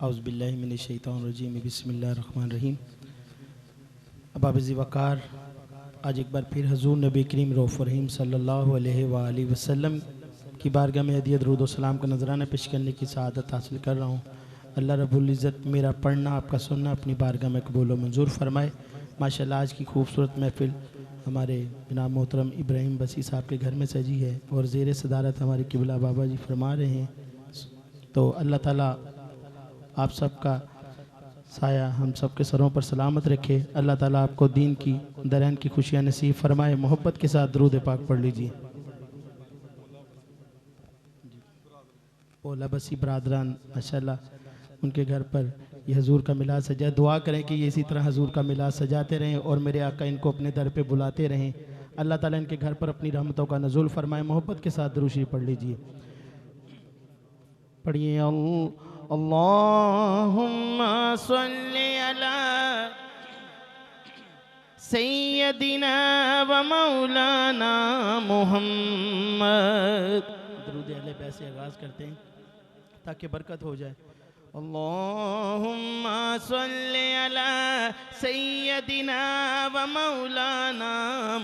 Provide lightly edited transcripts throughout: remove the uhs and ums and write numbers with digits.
औज़ुबिल्लाहि मिनश्शैतानिर्रजीम बिस्मिल्लाहिर्रहमानिर्रहीम। अबाबिज़ वक़ार, आज एक बार फिर हज़ूर नबी करीम रऊफ़ रहीम सल्लल्लाहु अलैहि वसल्लम की बारगाह में हदियत दुरूद व सलाम का नजराना पेश करने की सआदत हासिल कर रहा हूँ। अल्लाह रब्बुल इज़्ज़त मेरा पढ़ना आपका सुनना अपनी बारगाह में कबूल व मंजूर फरमाए। माशाअल्लाह आज की खूबसूरत महफ़िल हमारे जनाब मोहतरम इब्राहिम बसी साहब के घर में सजी है और ज़ेर सदारत हमारे किबला बाबा जी फरमा रहे हैं। तो अल्लाह ताला आप सबका साया हम सब के सरों पर सलामत रखे। अल्लाह ताला आपको दीन की दरैन की खुशियाँ नसीब फरमाए। मोहब्बत के साथ दरूद पाक पढ़ लीजिए। ओला बसी बरादरान माशाअल्लाह उनके घर पर ये हजूर का मिलाद सजा। दुआ करें कि ये इसी तरह हजूर का मिलाद सजाते रहें और मेरे आका इनको अपने दर पे बुलाते रहें। अल्लाह ताला इनके घर पर अपनी रहमतों का नज़ुल फरमाए। मोहब्बत के साथ दुरूशी पढ़ लीजिए। पढ़िए अल्लाहुम्मा सल्ली अला सय्यदिना व मौलाना मुहम्मद। दरूद अहले बैत से आगाज़ करते हैं ताकि बरकत हो जाए। अल्लाहुम्मा सल्ली अला सय्यदिना व मौलाना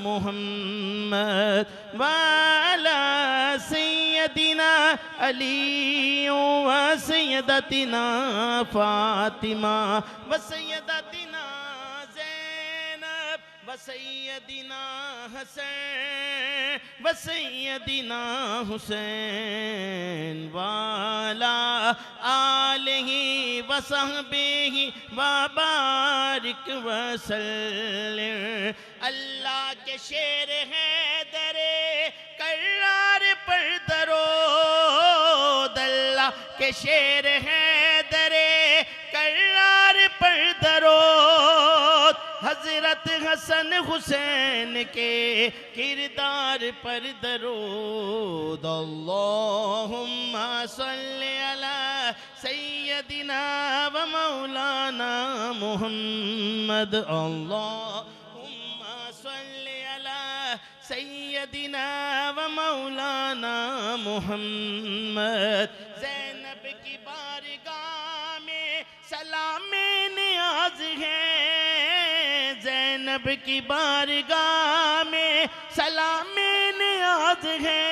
मुहम्मद व अला सय्यदिना अली व सय्यदतिना फातिमा व सय्यदतिना ज़ैनब व सय्यदिना हसन व सय्यदिना हुसैन वाला आलिहि व सहबिहि व बारिक व सल्लिम। अल्लाह के शेर है दरे करार पर दरोद। अल्लाह के शेर है दरे करार पर दरोद। हजरत हसन हुसैन के किरदार पर दरूद। अल्लाहुम्मा सल्ली अला सय्यदिना व मौलाना मुहम्मद। अल्लाहुम्मा सल्ली अला सय्यदिना व मौलाना मुहम्मद। ज़ैनब की बारगाह में सलामे नियाज़ है। ज़ैनब की बारगाह में सलामे नियाज़ है।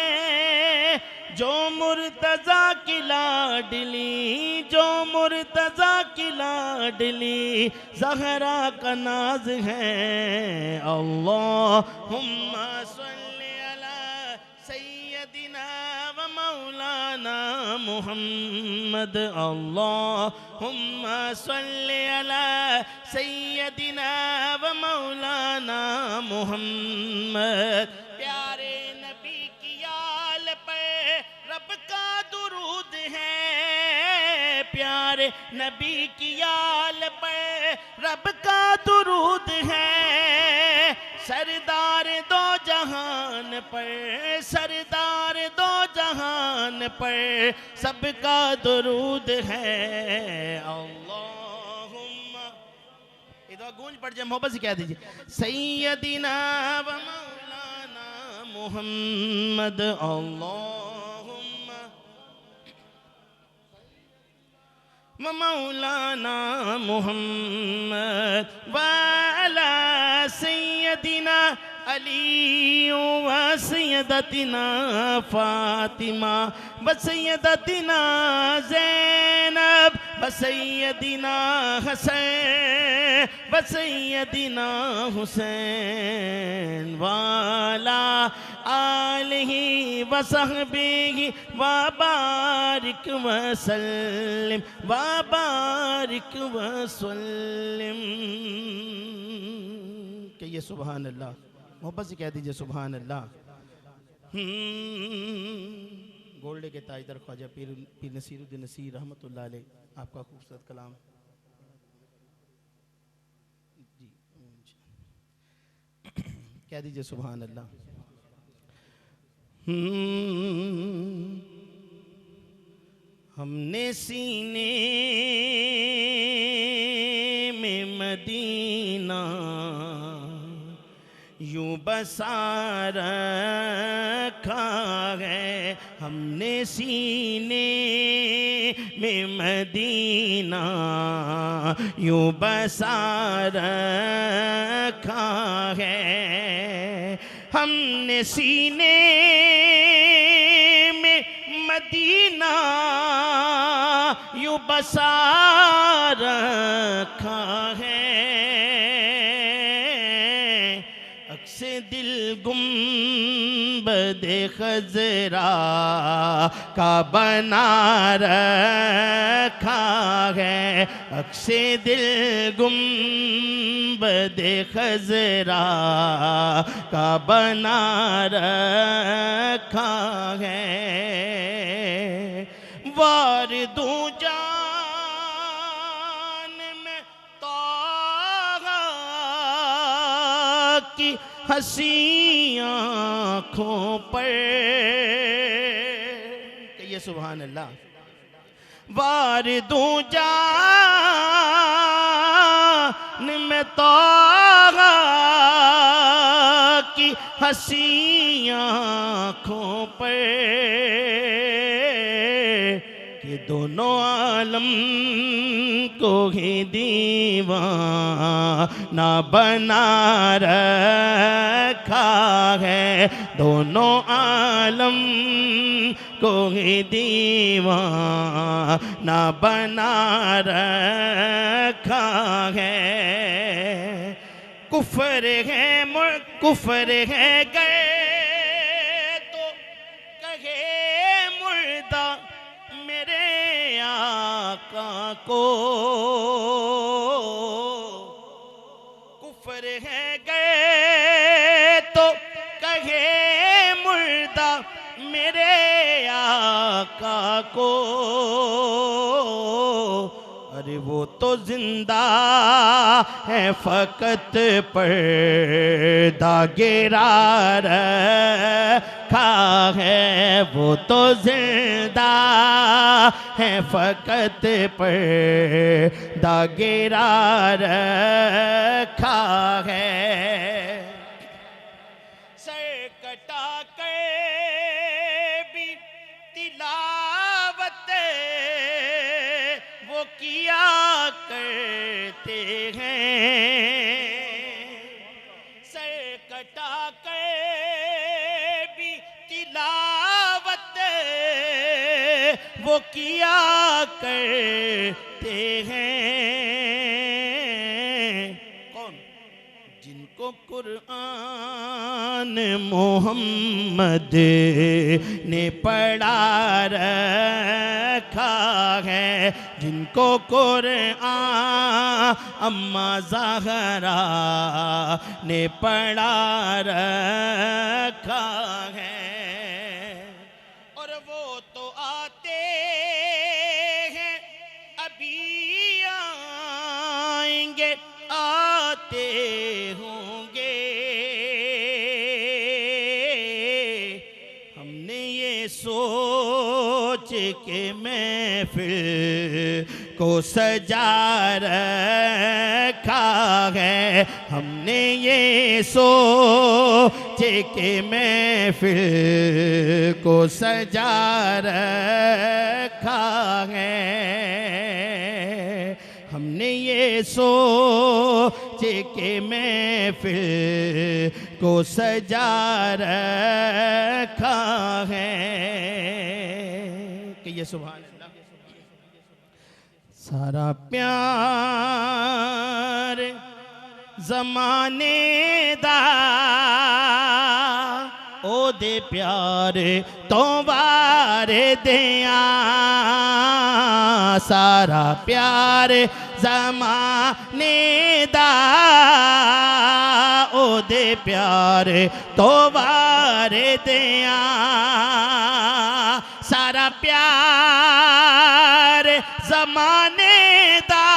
जो मुर्तज़ा की लाडली, जो मुर्तज़ा की लाडली ज़हरा का नाज है। अल्लाहुम्मा सल्ली अला सय्यदिना व मौलाना मुहम्मद। अल्लाहुम्मा सल्ली अला सय्यदिना व मौलाना मुहम्मद। प्यारे नबी की आल पे रब का दुरूद है। प्यारे नबी की आल पे रब का दुरूद है। सरदार दो जहान पर, सरदार दो जहान पर सबका दुरूद है। अल्लाहुम्मा इधर गूंज पड़ जाए, मोहब्बत से कह दीजिए सय्यदिना व मौलाना मुहम्मद। अल्लाहुम्मा व मौलाना मुहम्मद व अला सय्यदिना अली व सय्यदतिना फातिमा व सय्यदतिना ज़ैनब व सय्यदिना हसन व सय्यदिना हुसैन वाला आलिहि व सहबिहि व बारिक व सल्लिम व बारिक व सल्लिम। कहिए सुभान अल्लाह। मोहब्बत से कह दीजिए सुभान अल्लाह। गोल्डे के ताजदर ख्वाजा पीर नसीरुद्दीन नसीर रहमतुल्लाह अलैह आपका खूबसूरत कलाम जी कह दीजिए सुभान अल्लाह। हमने सीने में मदीना यूं बसा रखा है। हमने सीने में मदीना यूं बसा रखा है। हमने सीने में मदीना यूं बसा रखा है। अक्से दिल गुंबद खजरा का बना रखा है। अक्से दिल गुंबद खजरा का बना रखा है। वार दूं जान में ताहा की हंसी आँखों पर, कहिए सुभान अल्लाह। वार दूं जान में ताहा की हंसी आँखों पर, कि दोनों आलम को ही दीवाना बना रखा है। दोनों आलम को ही दीवाना बना रखा है। कुफर है कुफर है गए तो कहे मुर्दा मेरे आका को। कुफर है गए तो कहे मुर्दा मेरे आका को। अरे वो तो जिंदा है फकत पर्दा गिरा रखा है। वो तो जिंदा है फकत पर्दा गिरा रखा है। सर कटा के भी तिलावत वो किया करते हैं। सर कटा के भी तिलावत वो किया करते हैं। कौन? जिनको कुरान मोहम्मद ने पढ़ा रखा है। जिनको कुरान अम्मा ज़हरा ने पढ़ा रखा है। और वो तो आते हैं अभी आएंगे आते होंगे। हमने ये सोच के महफिल को सजा रखा है। हमने ये सोच के महफिल को सजा रखा है। हमने ये सोच के महफिल को सजा रखा है। कि ये सुभान अल्लाह। सारा प्यार ज़माने दा ओ दे प्यार तो वारे दिया। सारा प्यार ज़माने दा ओ दे प्यार तो वारे दिया। सारा प्यार ज़माने दा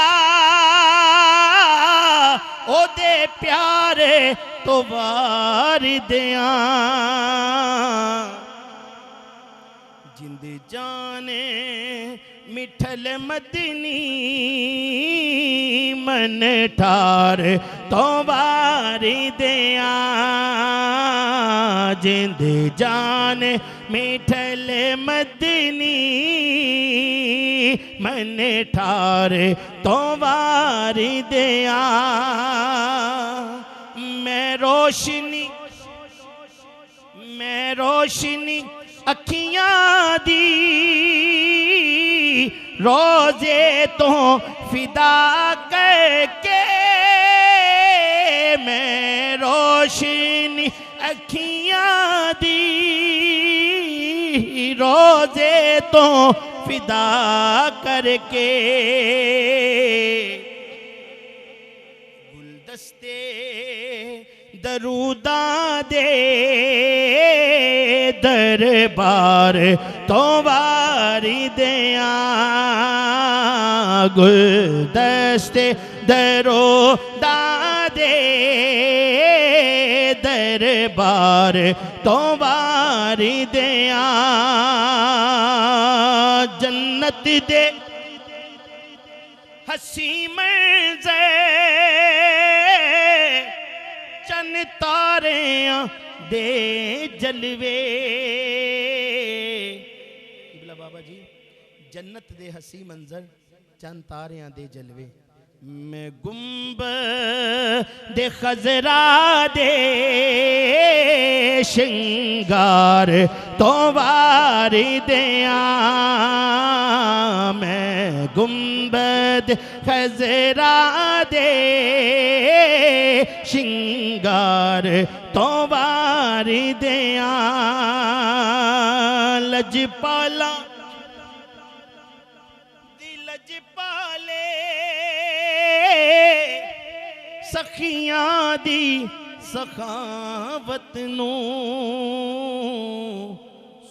ओ दे प्यार तो वार दिया। जिंद जाने मिठल मदनी मन ठार तो वार दिया। जिंद जाने मिठल मदनी मन ठार तो वारी दिया मैं रोशनी अखियां दी रोजे तो फिदा करके मैं रोशनी अखियां दी रोजे तो फिदा करके गुलदस्ते दरूदा दे दरबार तो वारी दिया गुलदस्ते दरूदा दे दरबार तो वारी दिया जन्नत दे हसी मंज़र चन तारे दे जलवे बाबा जी जन्नत दे हसी मंजर चंद तारियां दे जलवे मैं गुंबद खजरा दे श्रृंगार तो वारी दिया मैं गुंबद खजरा दे श्रृंगार तो वारी दिया लजपाला लजपाले सखियां दी सखावत नू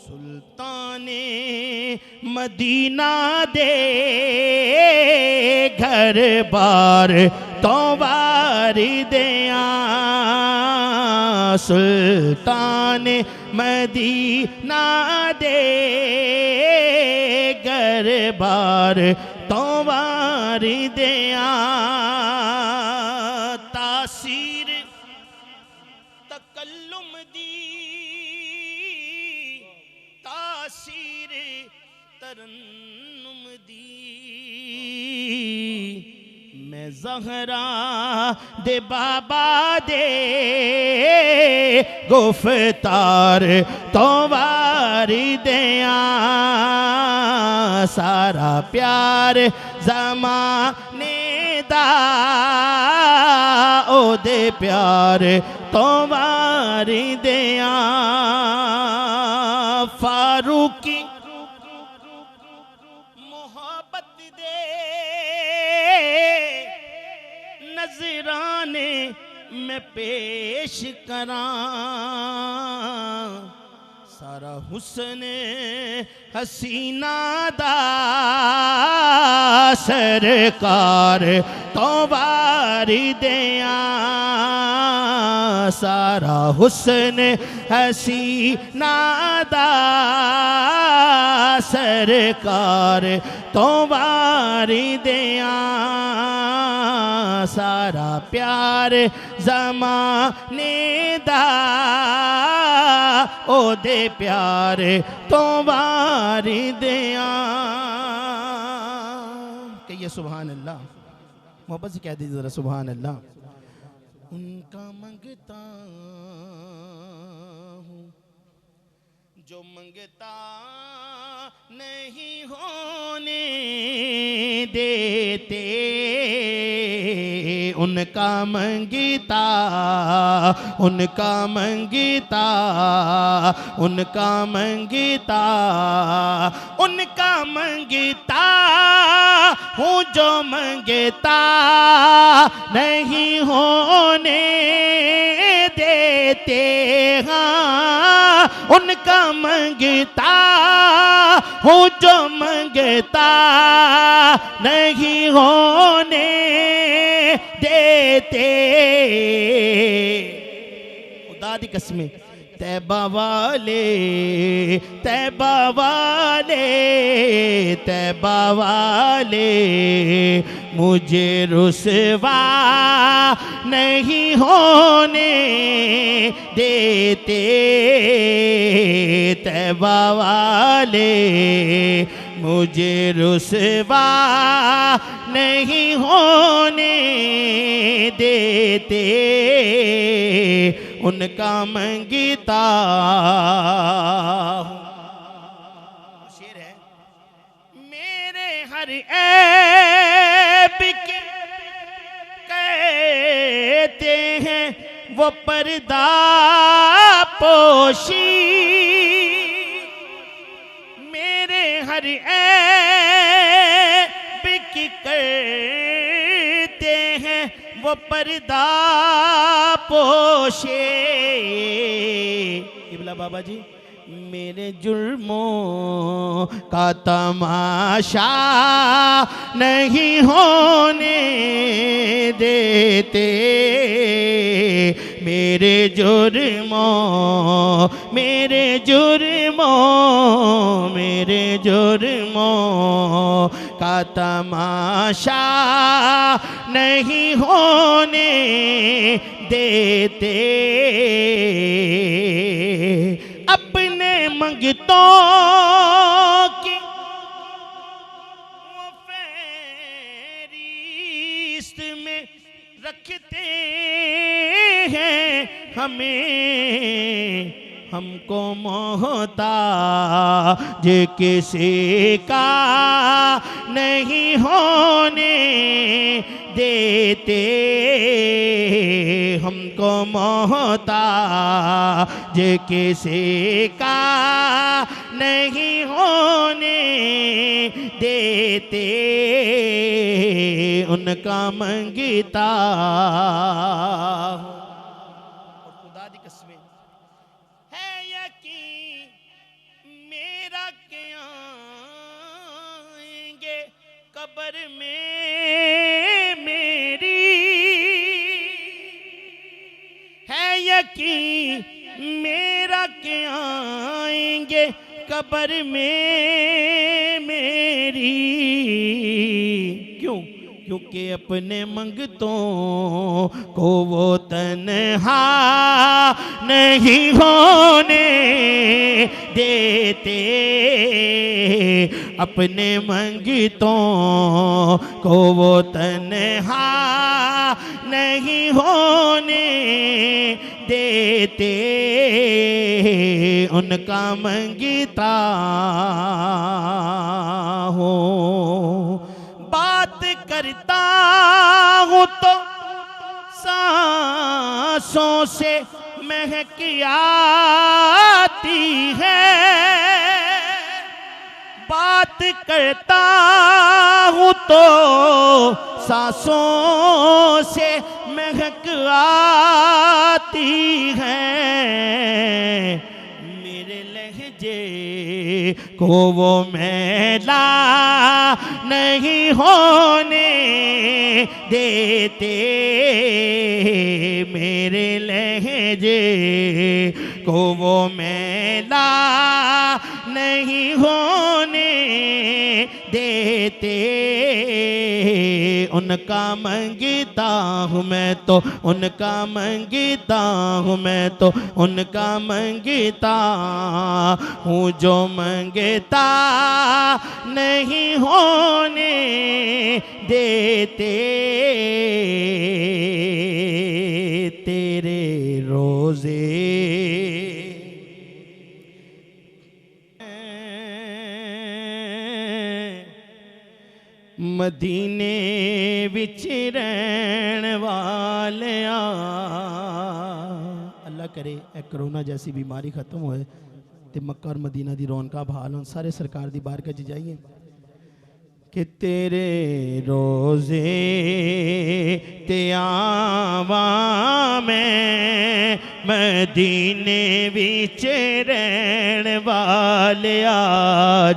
सुल्ताने मदीना दे घर बार तो वारी दिया सुल्ताने मदीना दे घर बार तो वारी दिया तासीर तकल्लुम दी तासीर तरन्नुम दी मैं ज़हरा दे बाबा दे गुफ्तार तो वारी दिया सारा प्यार ज़माने दा ओ दे प्यार तो वारी दिया फारूकी मोहब्बत दे नजराने मैं पेश करां सारा हुस्न हसीना दा सरकार तो वारी दिया सारा हुस्न हसीना दा सरकार तो वारी दिया सारा प्यार ज़माने दा ओ दे प्यार तो वारी दिया कहिए सुभान अल्लाह मोहब्बत से कह दीजिए जरा सुभान अल्लाह उनका मंगता हूँ जो मंगता नहीं होने देते उनका मंगता उनका मंगता उनका मंगता उनका मंगता हूँ जो मंगता नहीं होने देते हाँ उनका मंगता हूँ जो मंगता नहीं होने देते खुदा दी कसमें तैबा वाले तैबा वाले तैबा वाले मुझे रुसवा नहीं होने देते तैबा वाले, मुझे रुसवा नहीं होने देते उनका मंगता हूँ। शेर है, मेरे हर ऐब की कहते हैं वो पर्दा पोशी, मेरे हर ऐब की कहते हैं वो पर्दा पोशे। इबला बाबा जी, मेरे जुल्मों का तमाशा नहीं होने देते, मेरे जुर्मों मेरे जुर्मों मेरे जुर्मों का तमाशा नहीं होने देते, अपने मंगतों की वो फहरिस्त में रखते हैं हमें, हमको मोहताज किसी का नहीं होने देते, हमको मोहताज किसी का नहीं होने देते उनका मंगता हूँ। खुदा दी कसमें है यकीन मेरा के आएंगे कब्र में मेरी, है यकीन मेरा के आएंगे कब्र में मेरी, क्यों? क्योंकि अपने मंगतों को वो तन्हा नहीं होने देते, अपने मंगतों को वो तन्हा नहीं होने देते उनका मंगता हूँ। बात करता हूँ तो सांसों से महक आती है, बात करता हूँ तो सांसों से महक आती है, मेरे लहजे को वो मैला नहीं होने देते, मेरे लहजे को वो मैला नहीं होने देते उनका मंगता हूँ मैं तो, उनका मंगता हूँ मैं तो, उनका मंगता हूँ जो मंगता नहीं होने देते तेरे रोजे मदीने विच रहन वालिया। अल्लाह करे ए कोरोना जैसी बीमारी खत्म होए ते मक्का और मदीना दी रौनकां बहाल होन, सारे सरकार दी बारगाह च जाइए कि तेरे रोज़े ते आवा मैं मदीने विच रहन वालिया,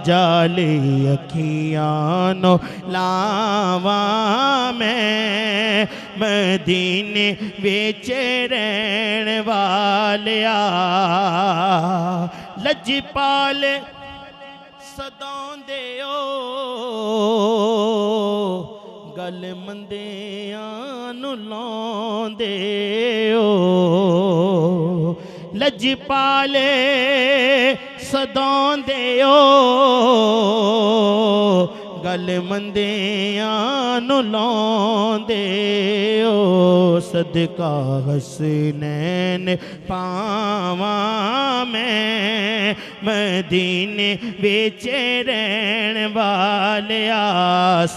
जाले अखियां नो लावा मैं मदीने विच रहन वालिया, लजपाल सदांदे ओ गल मंदियां नू लाउंदे ओ लजपाले सदाउंदे ओ गल मंदियां नू लाउंदे ओ सदका हसनैन पावा मैं मदीने विच रहन वालिया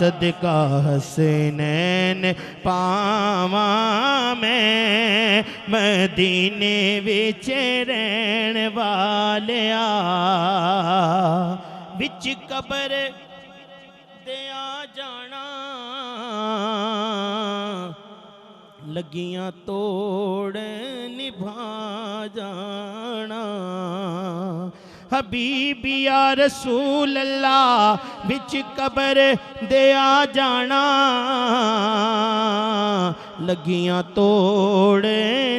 सदका हसनैन पावा मैं मदीने विच रहन वालिया विच कबर दिया जाना लगियां तोड़ निभा जाना हबीब या रसूल अल्लाह विच कबर दिया जाना लगियां तोड़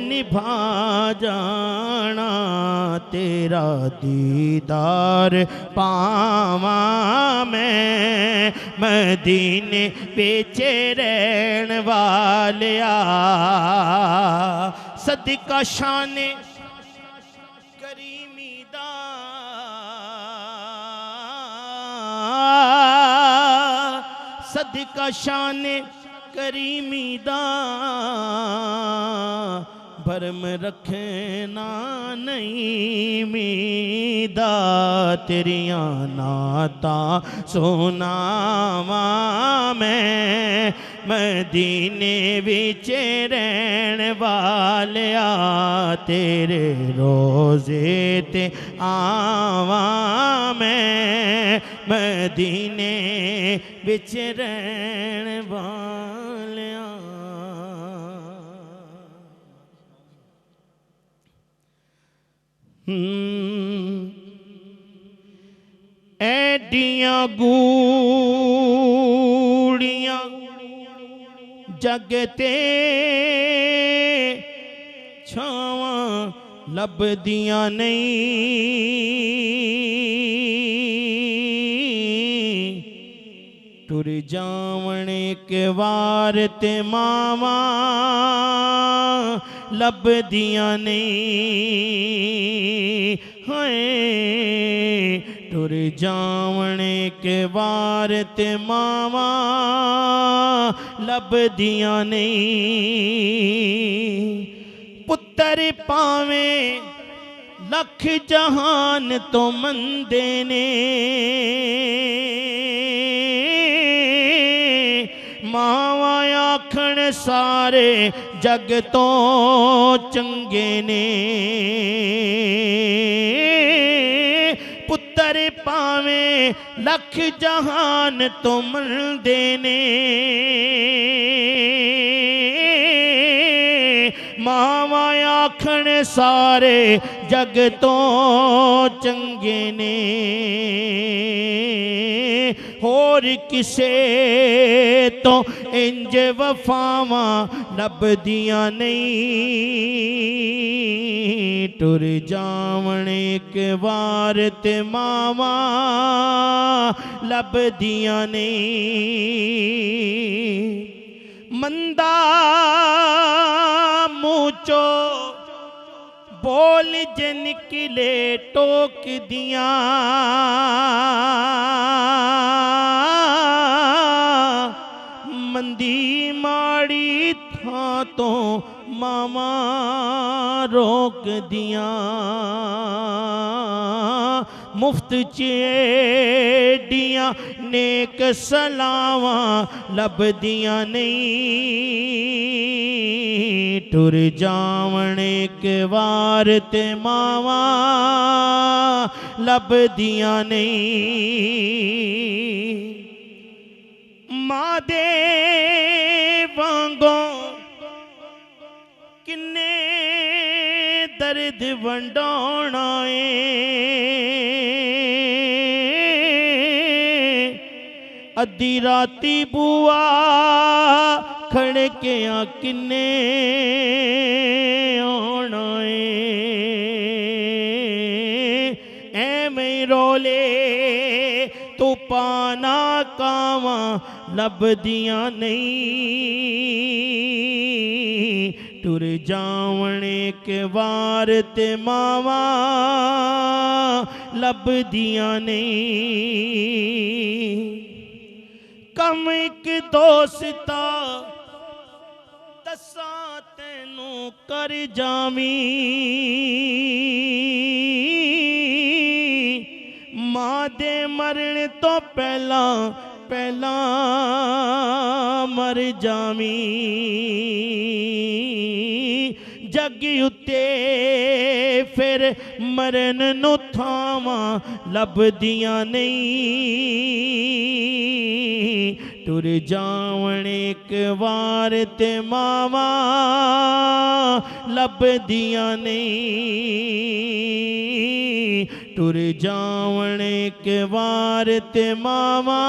निभा जाना तेरा दीदार पावा मैं मदीने विच रहन वालिया सदका शाने करीमी दा सदका शाने करीमी दा भरम रखना नहीं मीदा तेरिया नाता सुनावा मैं मदीने विच रहन वालिया तेरे रोज़े ते आवा मैं मदीने विच रहन वालिया ऐडियां गूड़ियां जगते छावां लभदियां नहीं टुर जावणे के वार ते मावा लभदियां नहीं हाय टुर जावणे के वार ते मावा लभदियां नहीं पुत्र पावे लख जहान तो मंदे ने मावा आखण सारे जग तो चंगे ने पुत्र पावे लख जहान तो मिलदे ने मावा आखण सारे जग तो चंगे ने होर किसे तो इंज वफावां लभदियां नहीं टुर जावणे के वार ते मावा लभदियां नहीं मंदा मुचो बोल जे निकले टोक दिया मंदी माड़ी था तो मामा रोक दिया मुफ्त चेडियां नेक सलावा लभदियां नहीं टुर जावणे के वार ते मावा लभदियां नहीं मां दे वांगो किन्ने दर्द वंडाउणा अद्धी राती बुआ खड़कियां किन्ने आना एवें रोले तू पाना कावा लभदियां नहीं, टुर जावण एक वार ते मावा लभदियां नहीं। कम एक दोस्ता दसा तैनू कर जावी, मां दे मरण तो पहला पहला मर जावी। जग उत्ते फिर मरन नू थावां लभदियां नहीं, टुर जावण एक वार ते मावा लभदियां नहीं, टुर जावण एक वार ते मावा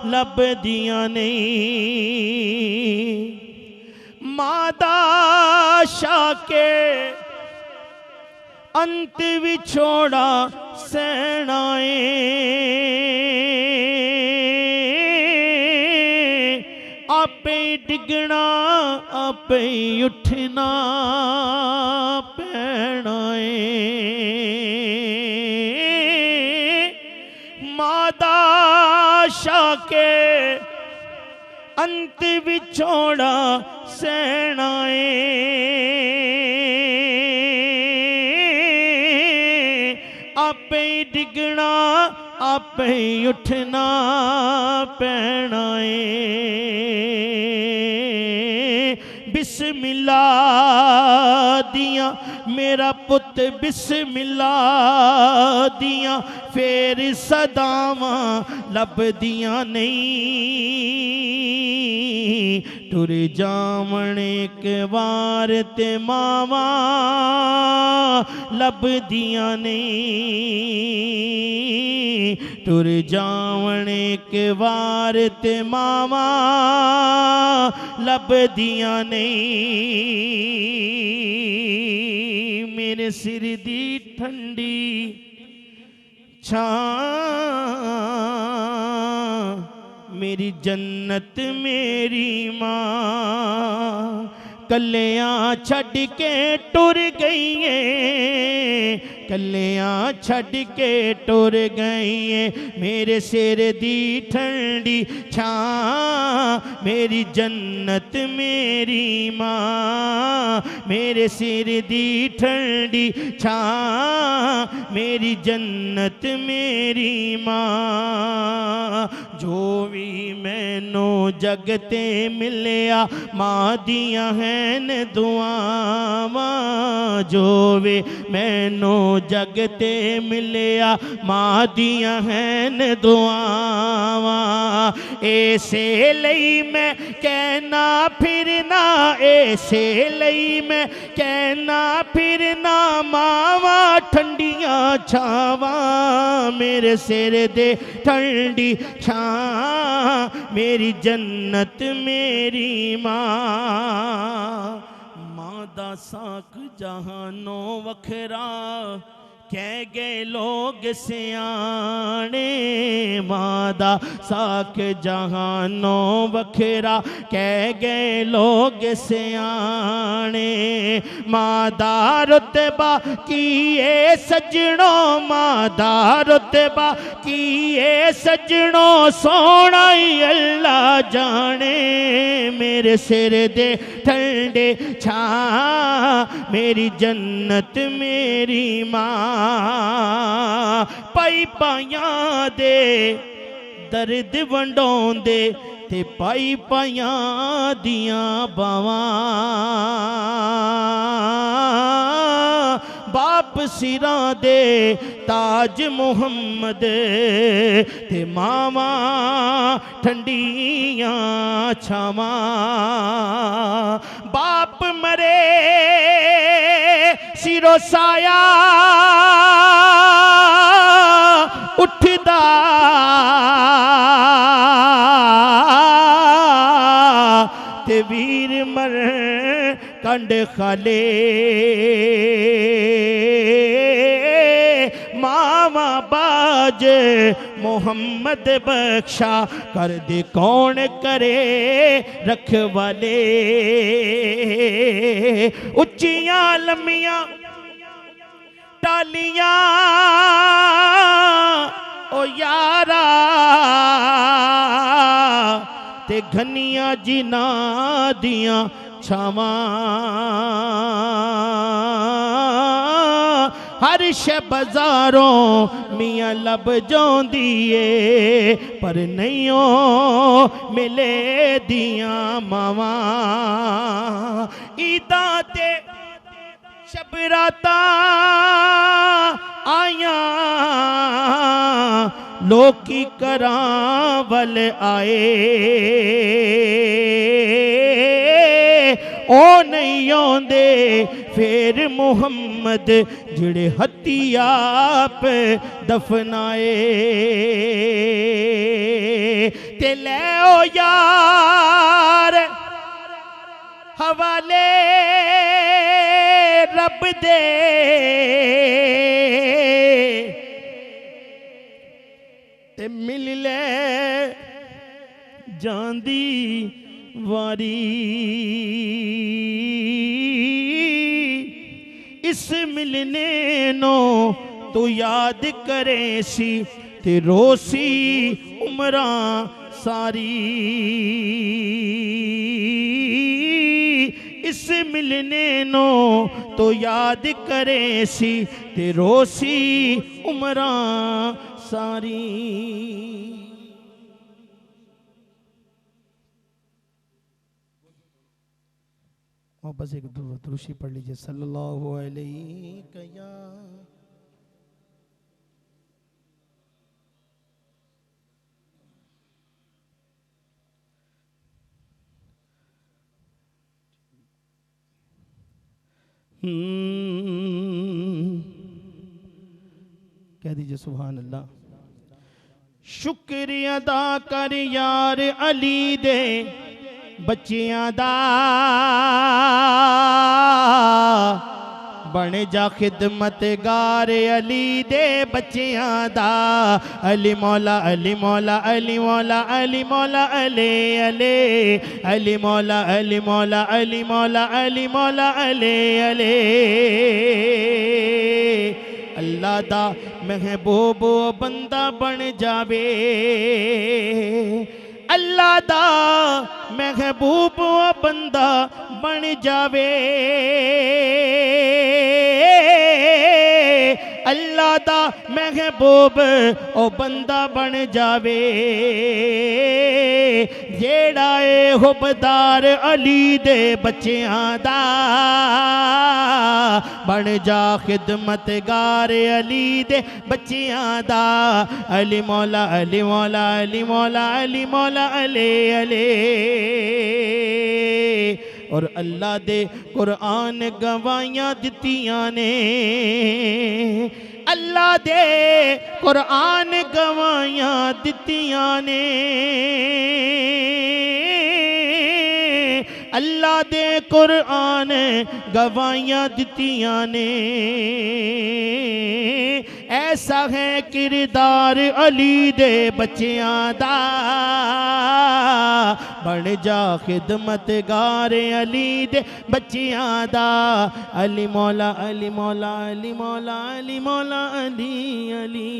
लभदियां नहीं। मादा शाके अंत विछोड़ा सहनाए, आपे डिगना आपे उठना पैना है। मादा शाके अंत विछोड़ा सहनाए, आपे डिगना आपे उठना पैना है। बिस्मिल्लाह दिया मेरा पुत बिस्मिल्लाह दिया फिर सदावां लभदियां नहीं, टुर जावण एक वार ते मावा लभदियां नहीं, टुर जावण एक वार ते मावा लभदियां नहीं। मेरे सिर दी ठंडी छां मेरी जन्नत मेरी मां, कलियां छड़ के टुर गई है, कलियां छड़ के टुर गई है। मेरे सिर दी ठंडी छां मेरी जन्नत मेरी मां, मेरे सिर दी ठंडी छां मेरी जन्नत मेरी मां। जो भी मैनू जगते मिलिया मां दियां हैं दुआवां, जो भी मैनू जगते मिलिया मां दियां हैं दुआवां। ऐसे लई मैं कहना फिरना, ऐसे लई मैं कहना फिरना मावा ठंडियां छावां, मेरे सिर दे ठंडी छां मेरी जन्नत मेरी मां। मां दा साक जहानों वखरा कह गए लोग सियाने, मां दा साक जहानों वखरा कह गए लोग सियाने। मां दा रुतबा किए सजनों, मां दा रुतबा किए सजनों सोना ही अल्लाह जाने। मेरे सिर दे ठंडे छां मेरी जन्नत मेरी मां, पाई पाइयां दे दर्द वंडोंदे ते पाई पाइयां दियां बावां। बाप सिरां दे ताज मुहम्मद ते मावा ठंडियां छावां। बाप मरे सिरो साया उठदा, ते वीर मर कंड खाले। मावा बाज मोहम्मद बख्शा, कर दे कौन करे रखवाले। उच्चियां लम्मियां टालियां ओ यारा, ते घनिया जिना दियां छावां, हर शै बाजारों मियाँ लब जांदी है, पर नहीं ओ मिले दियां मावां। ईदां ते शबरातां आया, लोकी करां वल आए, ओ नहीं आंदे फिर मुहम्मद जिड़े हत्ती आप दफनाए। ते ले ओ यार हवाले रब दे, ते मिल ले जांदी वारी। इस मिलने नो तो याद करे सी, ते रोसी उमरां सारी। इस मिलने नो तो याद करे सी, ते रोसी उमरां सारी। और बस एक दुरूशी पढ़ लीजिए, सल्लल्लाहु अलैहि या कह दीजिए सुभान अल्लाह। शुक्रिया अदा कर यार अली दे बच्चियां दा, बन जा खिदमतगार अली दे बच्चियां दा। अली मौला अली मौला अली मौला अली मौला अले अले, अली मौला अली मौला अली मौला अली मौला अले अले। अल्लाह दा महबूब बंदा बन जावे, अल्लाह दा महबूब बंदा बन जावे, अल्लाह दा महबूब ओ बंदा बन जावे। जेड़ा ए हुबदार अली दे बच्चियां दा, बन जा खिदमतगार अली दे बच्चियां दा। अली मौला अली मौला अली मौला अली मौला अले अले। और अल्लाह दे कुरान गवाइयां दित्तियां ने, अल्लाह दे कुरान गवाइयां दित्तियां ने, अल्लाह दे कुरान गवाइयां दित्तियां ने। ऐसा है किरदार अली दे बच्चियां दा, बन जा खिदमतगार अली दे बच्चियां दा। अली मौला अली मौला अली मौला अली मौला अली अली।